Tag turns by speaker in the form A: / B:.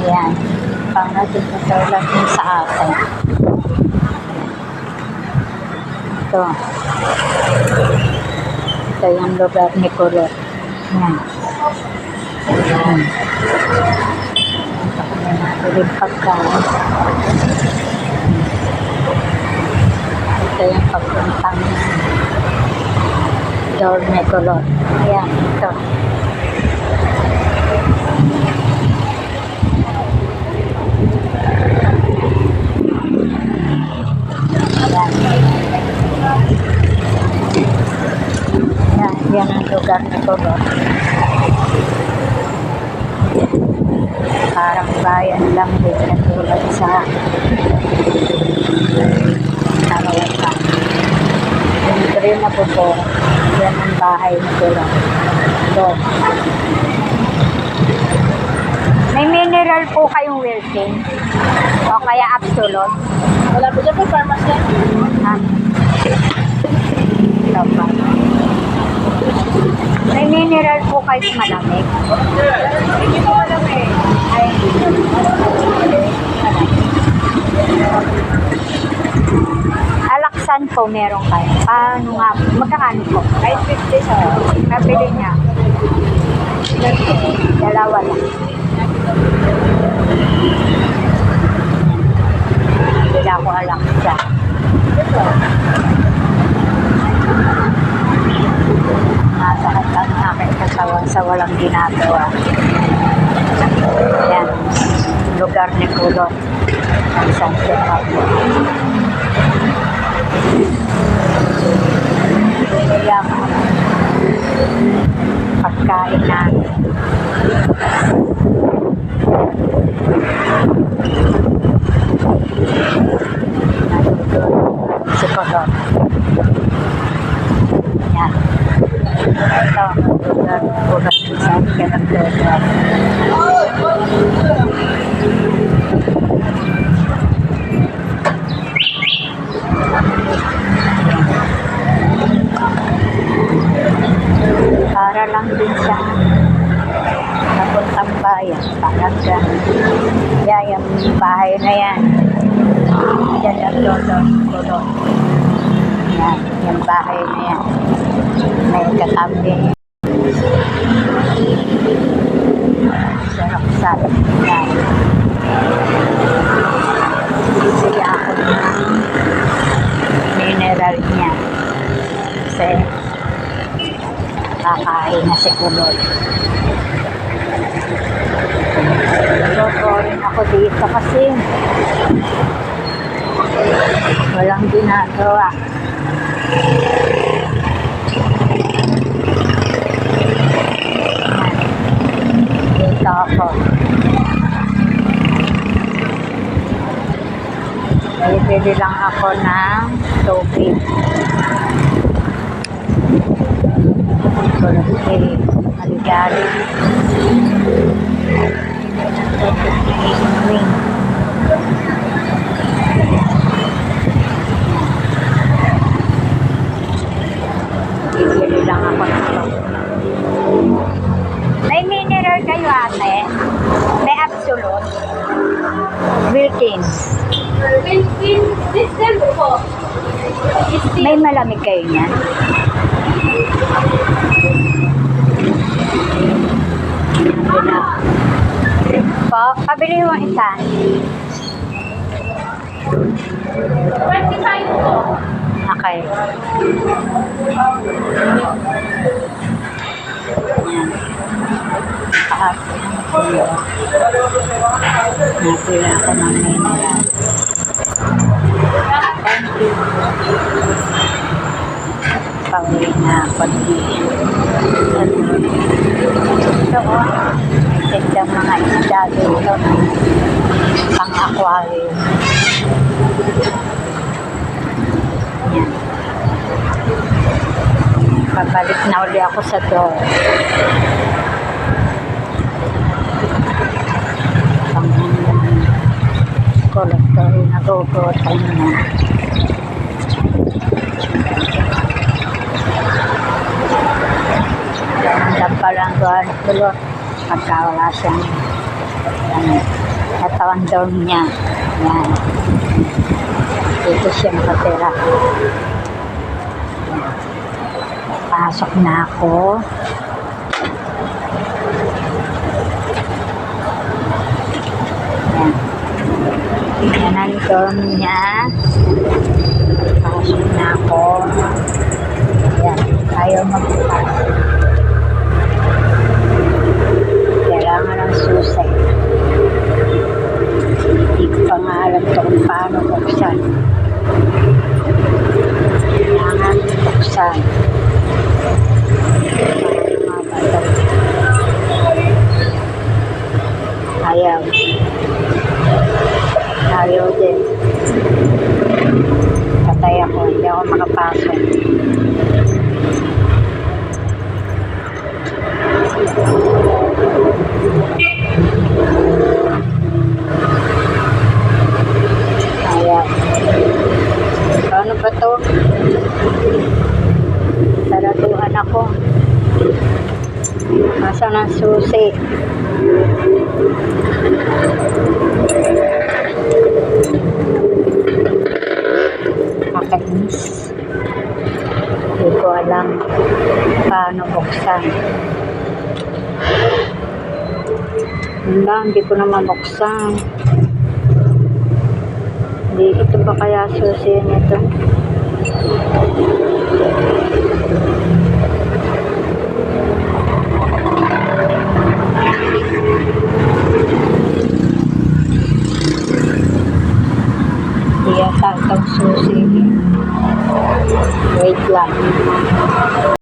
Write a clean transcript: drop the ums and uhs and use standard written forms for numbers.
A: Ayan. Pang natin lang yung sa atin. Ito. Ito yung lugar ni Kulot. Ayan. Ayan. Ito yung pagkain. Ito yung pagpuntang door ni Kulot. Ayan. Ito. Yan ang lugar ni Kulot. Parang bayan lang din na tulad sa Tarawakan. Yung green na bubong, yan ang bahay ni Kulot. So, may mineral po kayong Wilkin? O kaya Absolute?
B: Wala po dyan po, pharmacy.
A: Ha? Ito pa. May mineral po kayo malamig.
B: Hindi po malamig.
A: Ay, Alaksan po meron kayo. Paano nga? Magkakano po?
B: 950 siya.
A: Nabili niya. Dalawa lang. Bila ko alaksa. Nasakit ang aking katawan sa walang ginagawa. Ayan. Lugar ni Kulot. Ang San Pedro. Binili ako pagkain namin. Si Kulot. Yan. Ito. Lugar ni Kulot. San Pedro. Para lang din sa napuntang bayan. Parang yung bahay na yan. Yan ang Kulot. Yan, yung bahay na yan. May katabi. Sarap-sarap. Yan. Bibili ako ng mineral niya. Kasi kakain na si Kulot. Loko rin ako dito kasi walang ginagawa. Dito ako. Bili lang ako ng tubig. Kulot eh, maligali. Wing. Bibili lang ako ng tubig. May mineral kayo ate? May Absolute? Wilkins?
B: Wilkins system po.
A: May malamig kayo niyan? Po, pabili mo isa.
B: 25 po.
A: Okay. Yan. Napila ako ng mineral. Thank you. Pauwi na ako dito. Ito o. Tignan mga isda dito. Pang aquarium. Yan. Babalik na uli ako sa door. Pang kolektor na gugutay na. pala ang gawa ng kulot. Pagka wala siyang katawan doon niya. Yan. Dito siya nakatira. Pasok na ako. Yan. Yan ang dorm niya. Pasok na ako. Yan. Ayaw magbukas. Kailangan ng susi. Hindi ko pa nga alam ito kung paano buksan. Kailangan buksan. Ayaw. Ayaw din. Patay ako. Hindi ako makapasok. Ayaw. Paano ba to? Saratuhan ako. Masa ng susi. Nakainis. Hindi ko alam paano buksan. Hindi ko na mabuksan. Hindi, ito ba kaya susi nito?